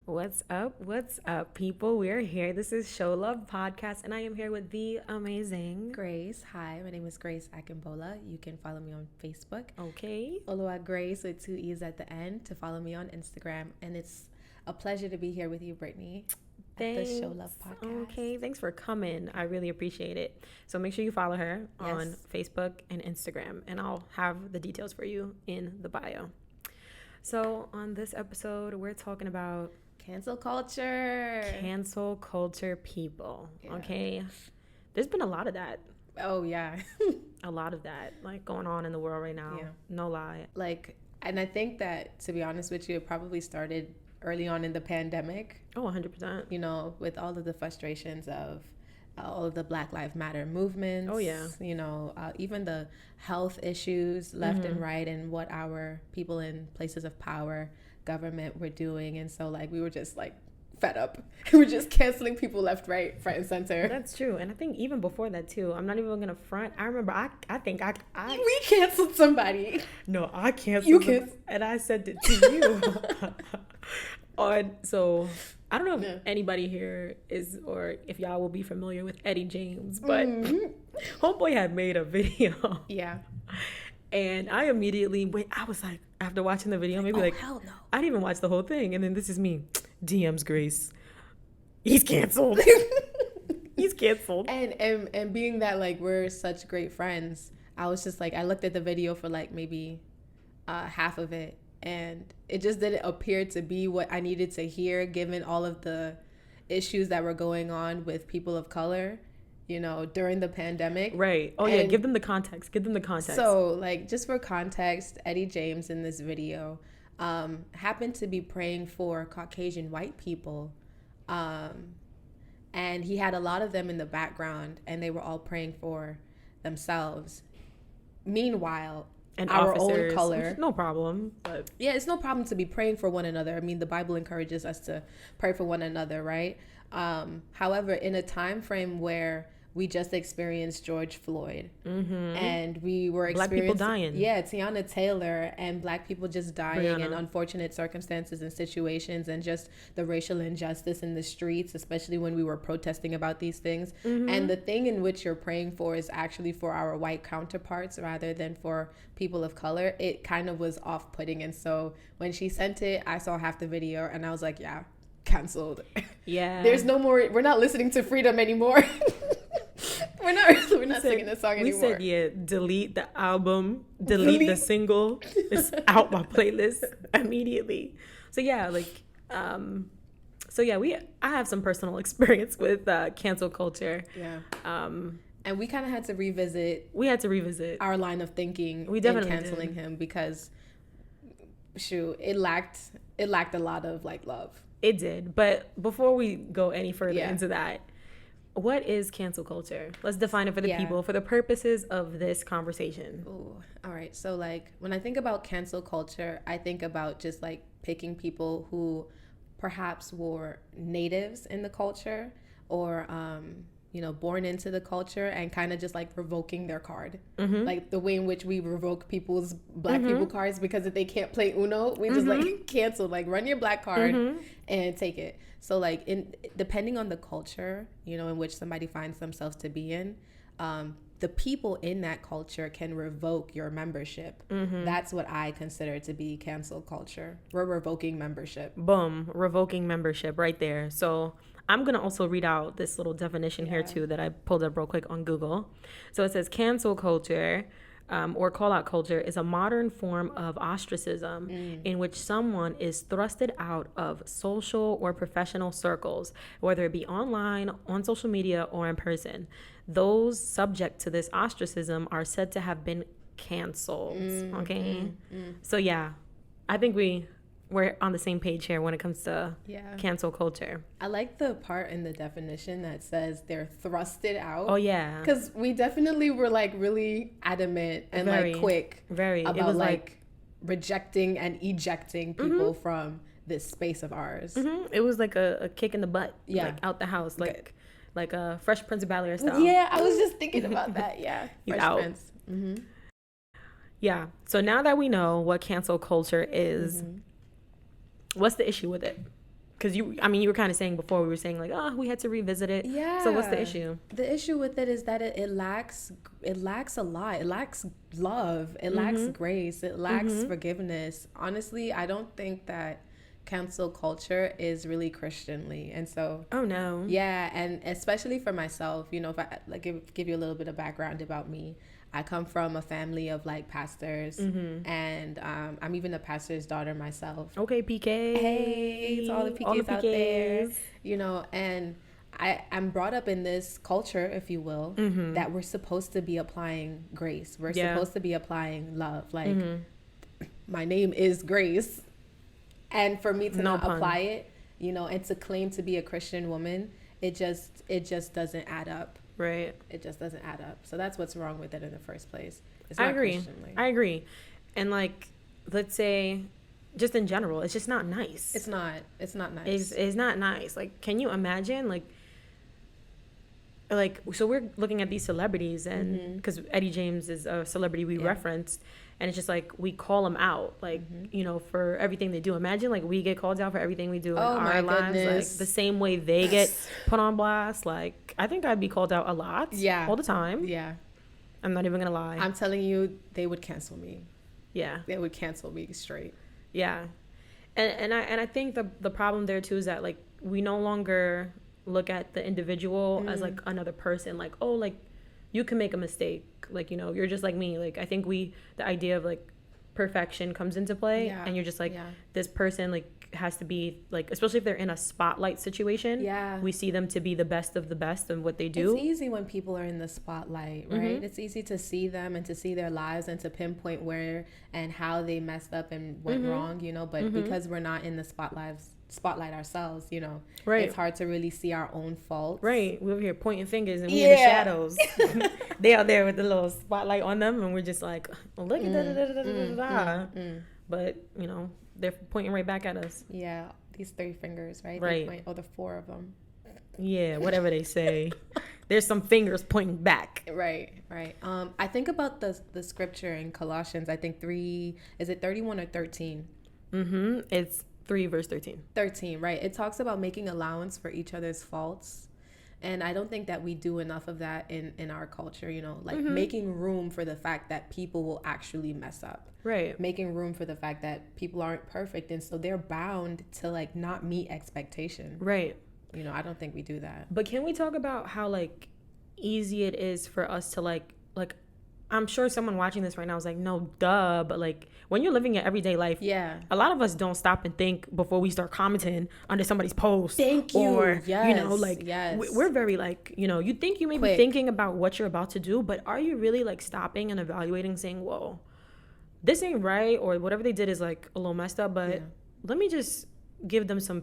What's up? What's up, people? We're here. This is Show Love Podcast, and I am here with the amazing Grace. Hi, my name is Grace Akinbola. You can follow me on Facebook. Okay. Oluwa Grace with 2 E's at the end to follow me on Instagram. And it's a pleasure to be here with you, Brittany, at the Show Love Podcast. Okay, thanks for coming. I really appreciate it. So make sure you follow her on Facebook and Instagram, and I'll have the details for you in the bio. So on this episode, we're talking about cancel culture. Cancel culture people. Yeah. Okay. There's been a lot of that. Oh, yeah. A lot of that, like, going on in the world right now. Yeah. No lie. And I think that, to be honest with you, it probably started early on in the pandemic. Oh, 100%. You know, with all of the frustrations of all of the Black Lives Matter movements. Oh, yeah. You know, even the health issues left and right, and what our people in places of power, government were doing. And so, like, we were just, like, fed up. We were just canceling people left, right, front, and center. That's true. And I think even before that, too, I'm not even going to front. I remember I think I we canceled somebody. No, I canceled you canceled. And I sent it to you. So I don't know if anybody here is, or if y'all will be familiar with Eddie James, but homeboy had made a video. Yeah. And I immediately went, I was like, after watching the video, maybe hell no. I didn't even watch the whole thing. And then this is me, DMs Grace. He's canceled. He's canceled. And being that, like, we're such great friends, I was just like, I looked at the video for like maybe half of it, and it just didn't appear to be what I needed to hear, given all of the issues that were going on with people of color, you know, during the pandemic. Right. Oh, yeah. Give them the context. So, like, just for context, Eddie James in this video happened to be praying for Caucasian white people. And he had a lot of them in the background, and they were all praying for themselves. Meanwhile, and our officers, own color. No problem. But yeah, it's no problem to be praying for one another. I mean, the Bible encourages us to pray for one another, right? However, in a time frame where we just experienced George Floyd, and we were Black people dying. Yeah, Tiana Taylor, and Black people just dying in unfortunate circumstances and situations, and just the racial injustice in the streets, especially when we were protesting about these things. And the thing in which you're praying for is actually for our white counterparts rather than for people of color. It kind of was off-putting. And so when she sent it, I saw half the video and I was like, yeah, canceled. Yeah. There's no more, we're not listening to Freedom anymore. We're not singing this song anymore. We said, yeah, delete the album, delete the single. It's out my playlist immediately. So yeah, I have some personal experience with cancel culture. Yeah. And we kind of had to revisit. Our line of thinking. We definitely in canceling him, because it lacked a lot of, like, love. It did. But before we go any further into that, what is cancel culture? Let's define it for the people, for the purposes of this conversation. Ooh, all right. So, like, when I think about cancel culture, I think about just, like, picking people who perhaps were natives in the culture, or you know, born into the culture, and kind of just, like, revoking their card. Like the way in which we revoke people's Black people cards, because if they can't play Uno, we just like cancel, like, run your Black card and take it. So, like, depending on the culture, you know, in which somebody finds themselves to be in, the people in that culture can revoke your membership. That's what I consider to be cancel culture. We're revoking membership. Boom, revoking membership right there. So I'm going to also read out this little definition here too that I pulled up real quick on Google. So it says cancel culture, or call out culture, is a modern form of ostracism in which someone is thrusted out of social or professional circles, whether it be online, on social media, or in person. Those subject to this ostracism are said to have been canceled. Okay. So yeah, I think we're on the same page here when it comes to cancel culture. I like the part in the definition that says they're thrusted out. Oh, yeah. Because we definitely were, like, really adamant and like quick about, it was like rejecting and ejecting people from this space of ours. It was like a kick in the butt, like, out the house, like a Fresh Prince of Bel-Air style. Yeah, I was just thinking about that. Yeah, Fresh Prince. Yeah. So now that we know what cancel culture is, what's the issue with it? Because you were kind of saying before, we were saying like, oh, we had to revisit it. Yeah. So what's the issue? The issue with it is that it lacks a lot. It lacks love. It lacks grace. It lacks forgiveness. Honestly, I don't think that cancel culture is really Christianly. And so, oh no. Yeah, and especially for myself, if I like give you a little bit of background about me. I come from a family of like pastors, and I'm even a pastor's daughter myself. Okay, PK. Hey, to all the PKs out there, and I'm brought up in this culture, if you will, that we're supposed to be applying grace. We're supposed to be applying love. Like, my name is Grace, and for me to not apply it, and to claim to be a Christian woman, it just doesn't add up. Right. It just doesn't add up. So that's what's wrong with it in the first place. It's not I agree. Christianly. I agree. And like, let's say, just in general, it's just not nice. It's not nice. It's not nice. Like, can you imagine, like, so we're looking at these celebrities, and because Eddie James is a celebrity we referenced, and it's just like we call them out, like, for everything they do. Imagine like we get called out for everything we do in our lives, like the same way they get put on blast. Like, I think I'd be called out a lot, all the time. Yeah, I'm not even gonna lie. I'm telling you, they would cancel me. Yeah, they would cancel me straight. Yeah, and I think the problem there too is that like we no longer look at the individual as like another person. Like, oh, like you can make a mistake. Like, you're just like me. Like, I think the idea of like perfection comes into play, and you're just like this person like has to be like, especially if they're in a spotlight situation. Yeah, we see them to be the best of the best of what they do. It's easy when people are in the spotlight, right? It's easy to see them and to see their lives and to pinpoint where and how they messed up and went wrong, but because we're not in the spotlight ourselves, right, it's hard to really see our own faults. Right, we're over here pointing fingers and we're in the shadows. They out there with the little spotlight on them, and we're just like, look at that. But they're pointing right back at us. Yeah, these 3 fingers, right? They point, the 4 of them. Yeah, whatever they say. There's some fingers pointing back. Right. I think about the scripture in Colossians. I think 3. Is it 31 or 13? It's 3 verse 13. 13, right? It talks about making allowance for each other's faults. And I don't think that we do enough of that in our culture, making room for the fact that people will actually mess up. Right. Making room for the fact that people aren't perfect. And so they're bound to like not meet expectation. Right. I don't think we do that. But can we talk about how like easy it is for us to like I'm sure someone watching this right now is like, no, duh. But like when you're living your everyday life, a lot of us don't stop and think before we start commenting under somebody's post. Thank you. Or, we're very like, you think you may be thinking about what you're about to do, but are you really like stopping and evaluating, saying, whoa, this ain't right, or whatever they did is like a little messed up, but let me just give them some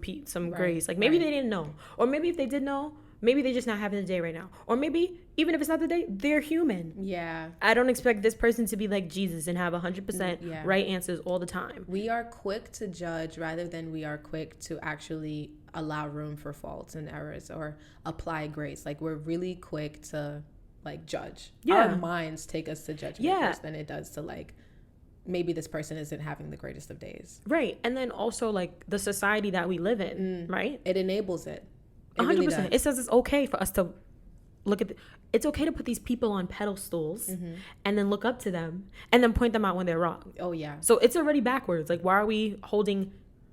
grace. Like maybe they didn't know, or maybe if they did know, maybe they're just not having the day right now. Or maybe, even if it's not the day, they're human. Yeah. I don't expect this person to be like Jesus and have 100% right answers all the time. We are quick to judge rather than we are quick to actually allow room for faults and errors or apply grace. Like, we're really quick to, like, judge. Yeah. Our minds take us to judgment first than it does to, like, maybe this person isn't having the greatest of days. Right. And then also, like, the society that we live in, right? It enables it. 100%. Really, it says it's okay for us to look at it's okay to put these people on pedestals and then look up to them and then point them out when they're wrong. Oh yeah. So it's already backwards. Like, why are we holding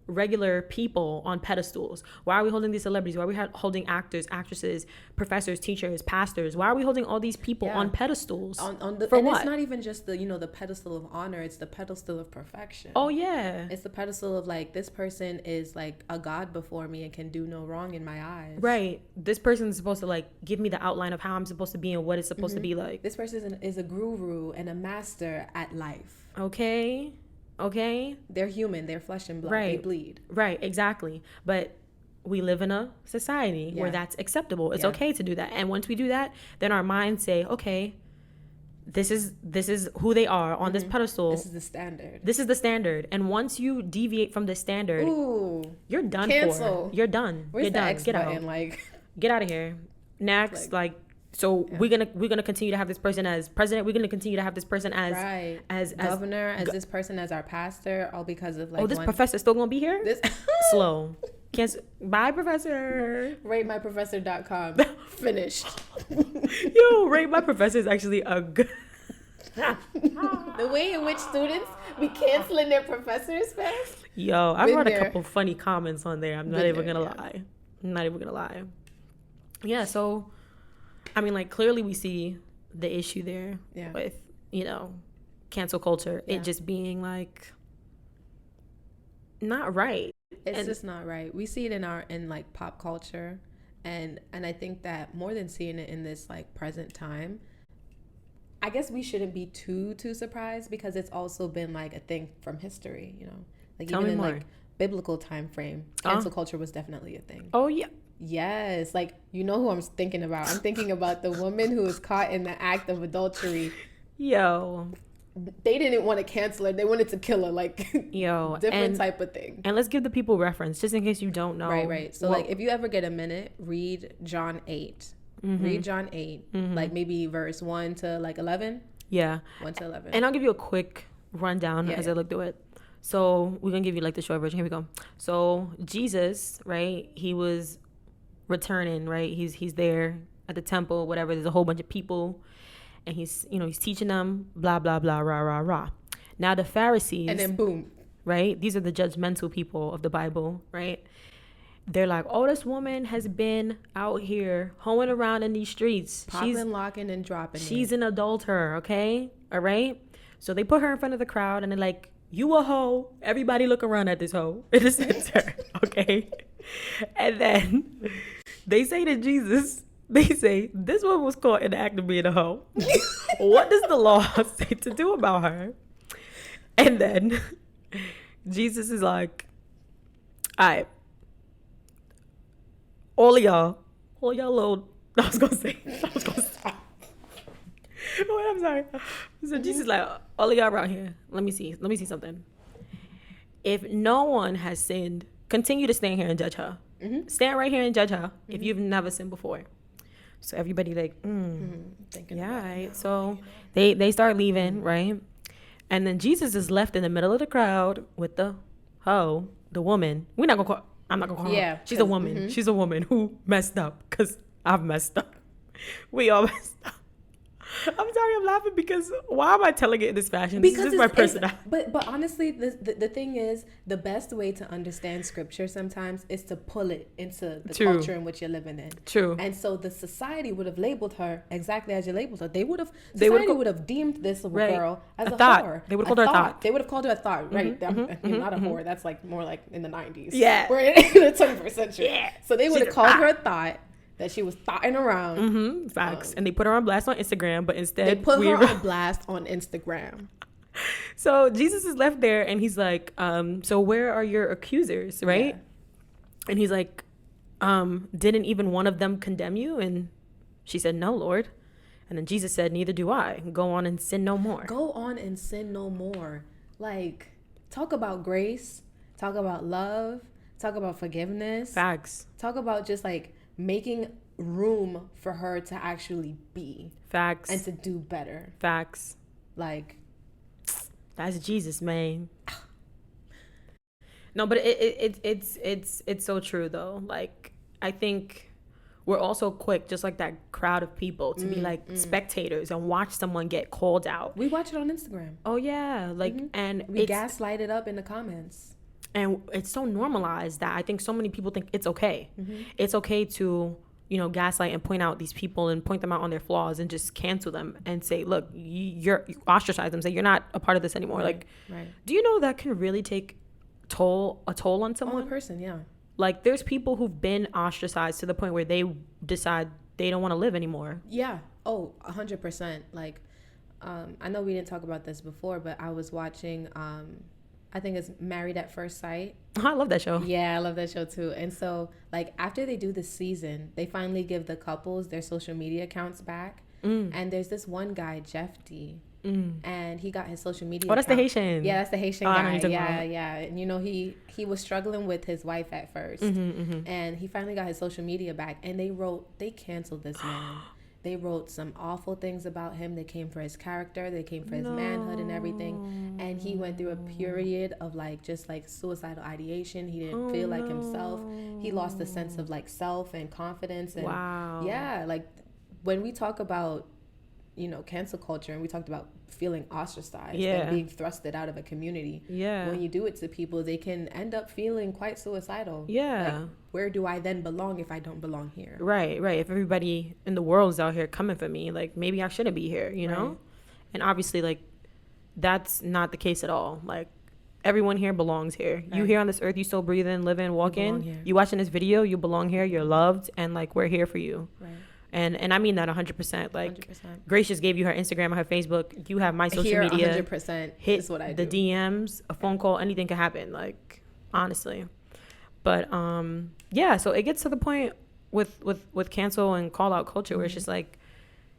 regular people on pedestals? Why are we holding these celebrities? Why are we holding actors, actresses, professors, teachers, pastors? Why are we holding all these people on pedestals? On the, for and what? It's not even just the the pedestal of honor. It's the pedestal of perfection. Oh yeah. It's the pedestal of like, this person is like a god before me and can do no wrong in my eyes. Right. This person is supposed to like give me the outline of how I'm supposed to be and what it's supposed to be like. This person is a guru and a master at life. Okay. They're human. They're flesh and blood. Right. They bleed. Right. Exactly. But we live in a society where that's acceptable. It's okay to do that. And once we do that, then our minds say, okay, this is who they are on this pedestal. This is the standard. This is the standard. And once you deviate from the standard, you're done. Cancel. You're done. Where's you're the done. X Get button? out. Like, get out of here. Next, So we're gonna continue to have this person as president. We're gonna continue to have this person as governor, as this person as our pastor, all because of like. This professor's still gonna be here. Slow. Bye, professor. RateMyProfessor.com. Finished. Yo, Rate My Professor is actually a good. The way in which students be canceling their professors, man. Yo, I've Been heard a there. couple funny comments on there. I'm not Been even there, gonna yeah. lie. I'm not even gonna lie. Yeah, so I mean, like, clearly we see the issue there Yeah. with, cancel culture. Yeah. It just being like not right. It's And- just not right. We see it in like pop culture, and I think that more than seeing it in this like present time, I guess we shouldn't be too surprised because it's also been like a thing from history, like Tell even me in more. like biblical time frame, cancel culture was definitely a thing. Oh yeah. Yes, like who I'm thinking about. I'm thinking about the woman who was caught in the act of adultery. Yo. They didn't want to cancel her; they wanted to kill her. Like Yo. different type of thing. And let's give the people reference just in case you don't know. Right. So, what- like, if you ever get a minute, read John 8. Mm-hmm. Read John 8, like maybe verse 1 to like 11. yeah. 1 to 11. And I'll give you a quick rundown Yeah, as yeah. I look through it. So we're gonna give you like the short version. Here we go. So Jesus, right? He was returning, right? He's there at the temple, whatever. There's a whole bunch of people, and he's teaching them, blah blah blah, rah rah rah. Now the Pharisees, and then boom. right? These are the judgmental people of the Bible, right? They're like, oh, this woman has been out here hoeing around in these streets. Popping, locking, and dropping. She's an adulterer, okay? All right? So they put her in front of the crowd and they're like, you a hoe. Everybody look around at this hoe in the center, okay? And then they say to Jesus, they say, this woman was caught in the act of being a hoe. What does the law say to do about her? And then Jesus is like, all right, all y'all little, I was gonna say. Wait, I'm sorry. So Jesus is like, all of y'all around here, let me see something. If no one has sinned, continue to stand here and judge her. Stand right here and judge her if you've never sinned before. So everybody like, Thinking yeah, about all it. right. So they start leaving, right? And then Jesus is left in the middle of the crowd with the hoe, the woman. I'm not gonna call her. Yeah, She's a 'cause- woman. She's a woman who messed up because I've messed up. We all messed up. I'm sorry, I'm laughing because why am I telling it in this fashion? This is my personality. But honestly, the thing is, the best way to understand scripture sometimes is to pull it into the True. culture in which you're living in. True. And so the society would have labeled her exactly as you labeled her. They would've Society would have deemed this little Right. girl as A a thought. whore. They would've A called her a thought. They would have called her a thought, right? Not a whore. That's like more like in the 90s. Yeah. We're in the 21st century. Yeah. So they would She's have a called thought. her a thought that she was thoughting around. Facts. And they put her on blast on Instagram, but instead They put we her on blast on Instagram. So Jesus is left there and he's like, so where are your accusers, right? Yeah. And he's like, didn't even one of them condemn you? And she said, no, Lord. And then Jesus said, neither do I. Go on and sin no more. Go on and sin no more. Like, talk about grace, talk about love, talk about forgiveness, Facts. talk about just like making room for her to actually be Facts. and to do better. Facts. Like, That's Jesus, man. No, but it's so true though. Like, I think we're also quick, just like that crowd of people, to be like spectators and watch someone get called out. we watch it on Instagram. Oh yeah, like and We it's gaslight it up in the comments. and it's so normalized that I think so many people think it's okay. It's okay to gaslight and point out these people and point them out on their flaws and just cancel them and say, look, you ostracize them, say you're not a part of this anymore. Like, Right. do you know that can really take a toll on On someone? a person, yeah. Like, there's people who've been ostracized to the point where they decide they don't want to live anymore. Yeah. Oh, 100%. Like, I know we didn't talk about this before, but I was watching, I think it's Married at First Sight. I love that show. Yeah, I love that show too. And so, like, after they do the season, they finally give the couples their social media accounts back. And there's this one guy, Jeff D. And he got his social media. Oh, that's the account. Haitian. Yeah, that's the Haitian Oh, I know who guy. you're talking Yeah, about. yeah. And he was struggling with his wife at 1st, and he finally got his social media back. And they canceled this man. they wrote some awful things about him. They came for his character, they came for his manhood and everything. And he went through a period of like just like suicidal ideation. He didn't feel like himself. He lost the sense of like self and confidence. And Wow. yeah, like when we talk about, you know, cancel culture, and we talked about feeling ostracized and being thrusted out of a community. Yeah. When you do it to people, they can end up feeling quite suicidal. Yeah. Like, where do I then belong if I don't belong here? Right. If everybody in the world is out here coming for me, like maybe I shouldn't be here, you know? Right. And obviously, like, that's not the case at all. Like, everyone here belongs here. You Right. here on this earth, you still breathing, living, walking. here. You watching this video, you belong here. You're loved, and like we're here for you. Right. And I mean that 100%. Like 100%. Grace just gave you her Instagram and her Facebook. You have my social Here, media. 100% Hit is what I the do. DMs, a phone call, anything could happen. Like honestly, but yeah. So it gets to the point with cancel and call out culture where it's just like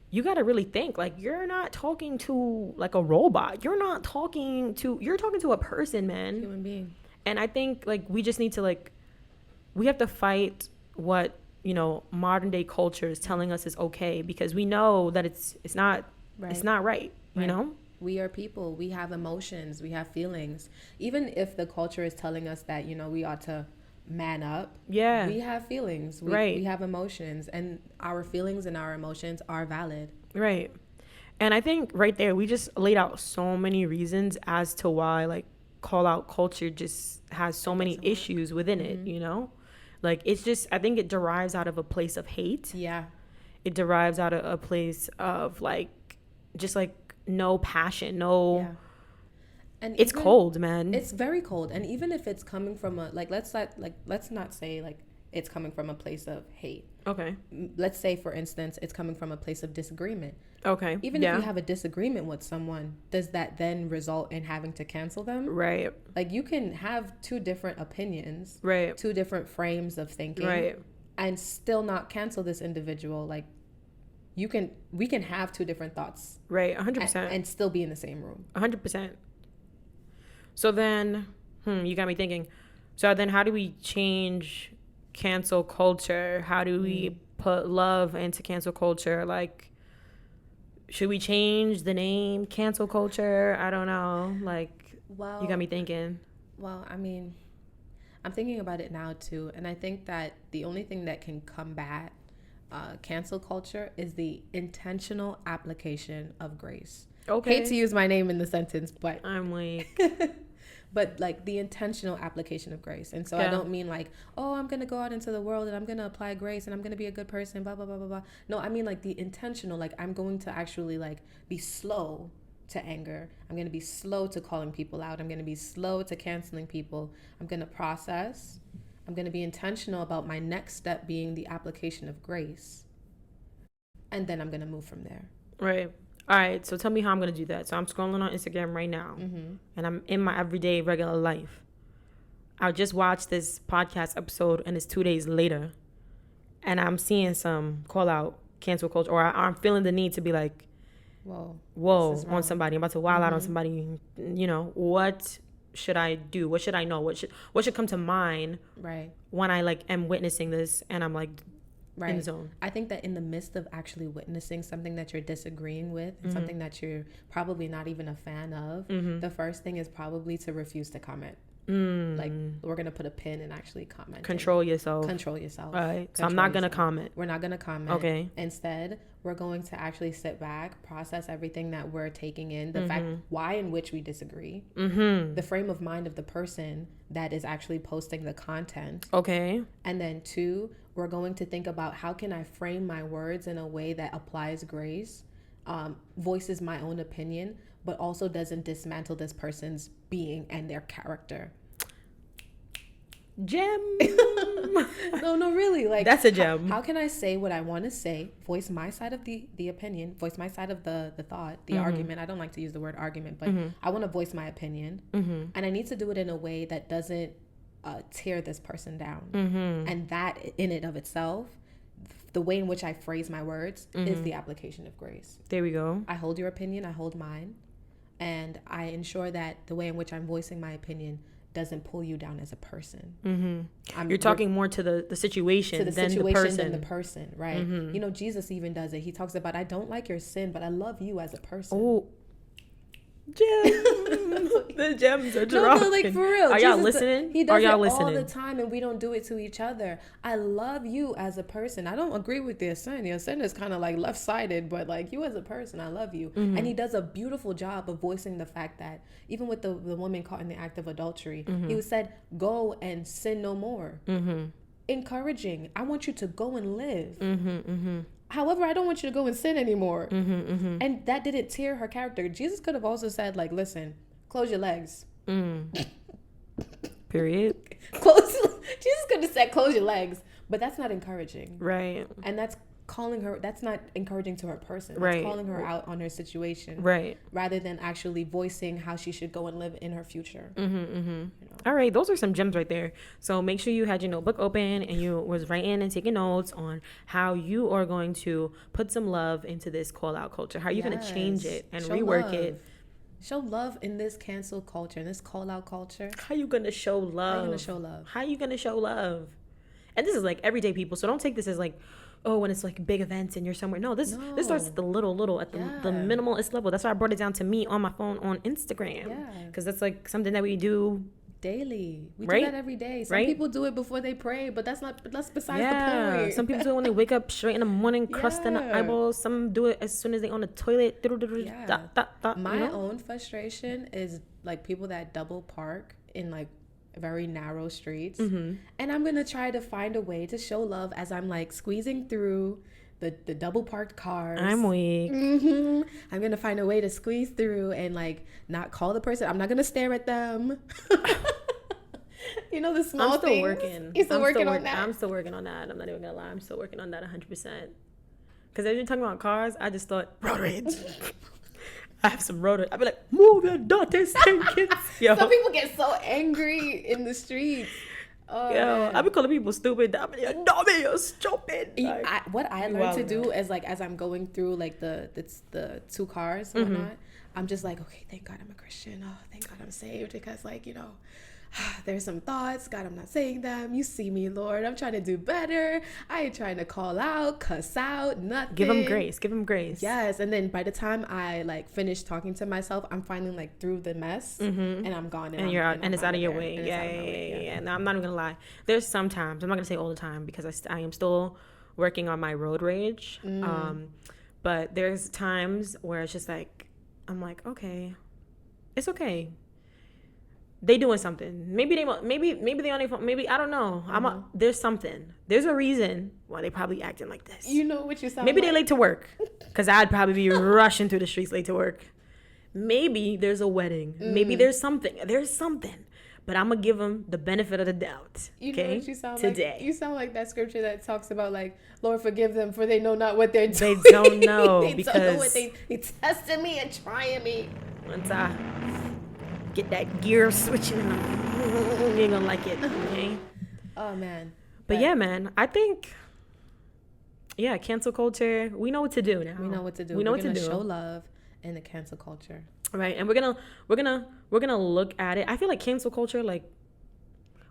you got to really think. Like you're not talking to like a robot. You're talking to a person, man. Human being. And I think like we just need to like we have to fight what, you know, modern day culture is telling us is okay, because we know that it's not Right. it's not right, you Right. know? We are people. We have emotions. We have feelings. Even if the culture is telling us that, you know, we ought to man up. Yeah. We have feelings. Right. We have emotions, and our feelings and our emotions are valid. Right. And I think right there we just laid out so many reasons as to why like call out culture just has so many issues within it, you know? Like it's just I think it derives out of a place of hate. Yeah. It derives out of a place of like just like no passion, no Yeah. And it's even- cold, man. It's very cold, and even if it's coming from a let's not say like it's coming from a place of hate. Okay. Let's say, for instance, it's coming from a place of disagreement. Okay. Even yeah. if you have a disagreement with someone, does that then result in having to cancel them? Right. Like you can have two different opinions, Right. two different frames of thinking, Right. and still not cancel this individual. Like we can have two different thoughts Right. 100%. and still be in the same room. 100%. So then, you got me thinking. So then how do we change cancel culture? How do we put love into cancel culture? Like, should we change the name cancel culture? I don't know. Like, Well, you got me thinking. Well, I mean, I'm thinking about it now too, and I think that the only thing that can combat cancel culture is the intentional application of grace. Okay. Hate to use my name in the sentence, but I'm like, but like the intentional application of grace. And so I Yeah. don't mean like, oh, I'm gonna go out into the world and I'm gonna apply grace and I'm gonna be a good person, blah blah blah blah blah. No, I mean like the intentional, like I'm going to actually like be slow to anger. I'm going to be slow to calling people out. I'm going to be slow to canceling people. I'm going to process. I'm going to be intentional about my next step being the application of grace. And then I'm going to move from there. right. All right. So tell me how I'm going to do that. So I'm scrolling on Instagram right now and I'm in my everyday regular life. I just watched this podcast episode and it's 2 days later and I'm seeing some call out cancel culture, or I'm feeling the need to be like, Whoa, on somebody. I'm about to wild out on somebody. You know, what should I do? What should I know? What should come to mind right, when I like am witnessing this and I'm like right. in the zone? I think that in the midst of actually witnessing something that you're disagreeing with and something that you're probably not even a fan of, the first thing is probably to refuse to comment. Like we're gonna put a pin and actually comment. Control yourself. Control yourself. All right. So I'm Control not gonna yourself. comment. We're not gonna comment. Okay. Instead, we're going to actually sit back, process everything that we're taking in, the fact why in which we disagree, the frame of mind of the person that is actually posting the content. Okay. And then 2, we're going to think about how can I frame my words in a way that applies grace, voices my own opinion, but also doesn't dismantle this person's being and their character. Gem. No, really. Like That's a gem. How can I say what I want to say, voice my side of the opinion, voice my side of the thought, the argument. I don't like to use the word argument, but I want to voice my opinion. And I need to do it in a way that doesn't tear this person down. And that in and of itself, the way in which I phrase my words is the application of grace. There we go. I hold your opinion, I hold mine. And I ensure that the way in which I'm voicing my opinion doesn't pull you down as a person. You're talking more to the situation than the person. Right? You know, Jesus even does it. He talks about, I don't like your sin, but I love you as a person. Oh, the gems are dropping. No, like, for real. Are y'all listening? He does Are y'all it listening? all the time, and we don't do it to each other. I love you as a person. I don't agree with your sin. Your sin is kind of like left-sided, but like, you as a person, I love you. And he does a beautiful job of voicing the fact that even with the woman caught in the act of adultery, he said, go and sin no more. Encouraging. I want you to go and live. However, I don't want you to go and sin anymore. And that didn't tear her character. Jesus could have also said, like, listen, close your legs. Period. Jesus could have said, close your legs. But that's not encouraging. Right. And that's that's not encouraging to her person. That's right. calling her out on her situation. Right. Rather than actually voicing how she should go and live in her future. You know? All right, those are some gems right there. So make sure you had your notebook open and you was writing and taking notes on how you are going to put some love into this call out culture. How you're going to change it and rework it. Show love in this cancel culture, in this call out culture. How you going to show love? How you going to show love? How you going to show love? And this is like everyday people. So don't take this as like, oh, when it's like big events and you're somewhere. No, this starts at the little at the minimalist level. That's why I brought it down to me on my phone on Instagram. Yeah. Because that's like something that we do daily. We right? do that every day. Some people do it before they pray, but that's besides the point. Some people do it when they wake up straight in the morning, crust in the eyeballs. Some do it as soon as they on the toilet. My own frustration is like people that double park in like very narrow streets, and I'm gonna try to find a way to show love as I'm like squeezing through the double parked cars. I'm weak. I'm gonna find a way to squeeze through and like not call the person. I'm not gonna stare at them. You know, the small things. You're still working on that. I'm still working on that. I'm not even gonna lie. I'm still working on that 100%. Because as you're talking about cars, I just thought road rage. I have some road. I'd be like, move your dirty stinkins. Yo. Some people get so angry in the streets. Yo, I be calling people stupid. I be like, dummy, you're stupid. Like, what I learned to do is like, as I'm going through like the two cars and whatnot, I'm just like, okay, thank God I'm a Christian. Oh, thank God I'm saved. Because like, you know, there's some thoughts. God, I'm not saying them. You see me, Lord. I'm trying to do better. I ain't trying to call out, cuss out, nothing. Give them grace. Give them grace. Yes. And then by the time I like finish talking to myself, I'm finally like through the mess and I'm gone. And you're out, and it's out of your way. Yeah. No, I'm not even gonna lie. There's sometimes, I'm not gonna say all the time because I am still working on my road rage. But there's times where it's just like, I'm like, okay, it's okay. They doing something. Maybe they on their phone. Maybe I don't know. There's something. There's a reason why they probably acting like this. You know what you sound Maybe like? they late to work, because I'd probably be rushing through the streets late to work. Maybe there's a wedding. Maybe there's something. But I'm gonna give them the benefit of the doubt. You okay? know what you sound today. Like? You sound like that scripture that talks about like, Lord, forgive them, for they know not what they're doing. They don't know they because don't know what they testing me and trying me. Once I get that gear switching, you ain't gonna like it. Okay? Oh man. But yeah, man, I think cancel culture. We know what to do now. We know what to do. We know what to do. Show love in the cancel culture. Right, and we're gonna look at it. I feel like cancel culture, like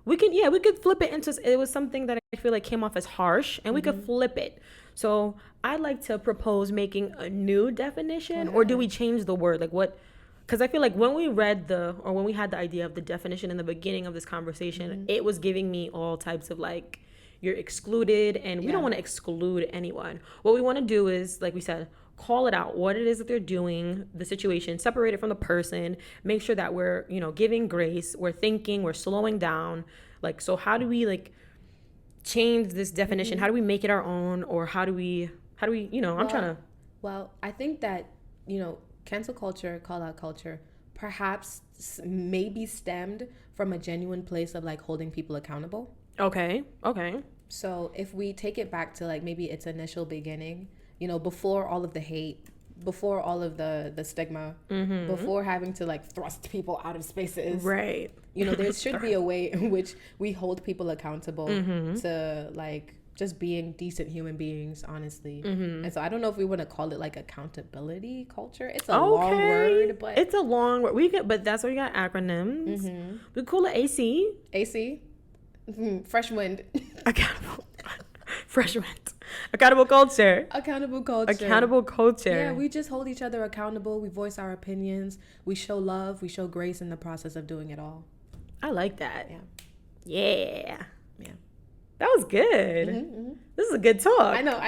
we could flip it into, it was something that I feel like came off as harsh, and we could flip it. So I'd like to propose making a new definition, or do we change the word? Like what? Because I feel like when we had the idea of the definition in the beginning of this conversation, it was giving me all types of like, you're excluded, and we don't want to exclude anyone. What we want to do is, like we said, call it out, what it is that they're doing, the situation, separate it from the person, make sure that we're, giving grace, we're thinking, we're slowing down. Like, so how do we like change this definition? How do we make it our own? Or how do we, Well, I think that, cancel culture, call out culture, perhaps maybe stemmed from a genuine place of like holding people accountable. Okay. So if we take it back to like maybe its initial beginning, before all of the hate, before all of the stigma, before having to like thrust people out of spaces, right? There should be a way in which we hold people accountable to like just being decent human beings, honestly. Mm-hmm. And so I don't know if we want to call it like accountability culture. It's a long word, but it's a long word. But that's why we got acronyms. Mm-hmm. We call it AC. AC, fresh wind, Accountable. Fresh wind. Accountable culture. accountable culture. Accountable culture. Yeah, we just hold each other accountable. We voice our opinions. We show love. We show grace in the process of doing it all. I like that. Yeah. Yeah. Yeah. That was good. Mm-hmm. This is a good talk. I know.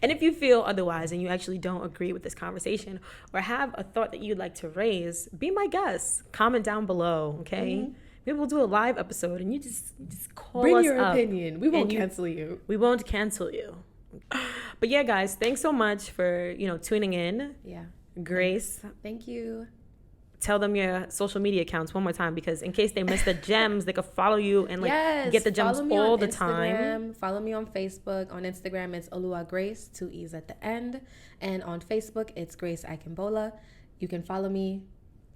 And if you feel otherwise and you actually don't agree with this conversation or have a thought that you'd like to raise, be my guest. Comment down below, okay? Mm-hmm. Maybe we'll do a live episode and you just call Bring us your up. opinion. We won't and cancel you. We won't cancel you. But yeah, guys, thanks so much for, tuning in. Yeah. Grace, Thank you. tell them your social media accounts one more time because in case they miss the gems, they could follow you and get the gems follow me all on the Instagram. time. Follow me on Facebook. On Instagram, it's Olua Grace, 2 E's at the end. And on Facebook, it's Grace Akimbola. You can follow me,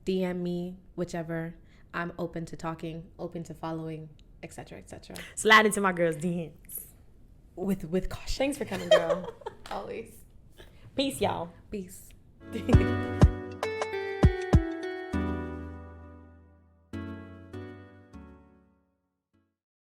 DM me, whichever. I'm open to talking, open to following, etc., etc. Slide into my girl's DMs. With caution. Thanks for coming, girl. Always. Peace, y'all. Peace.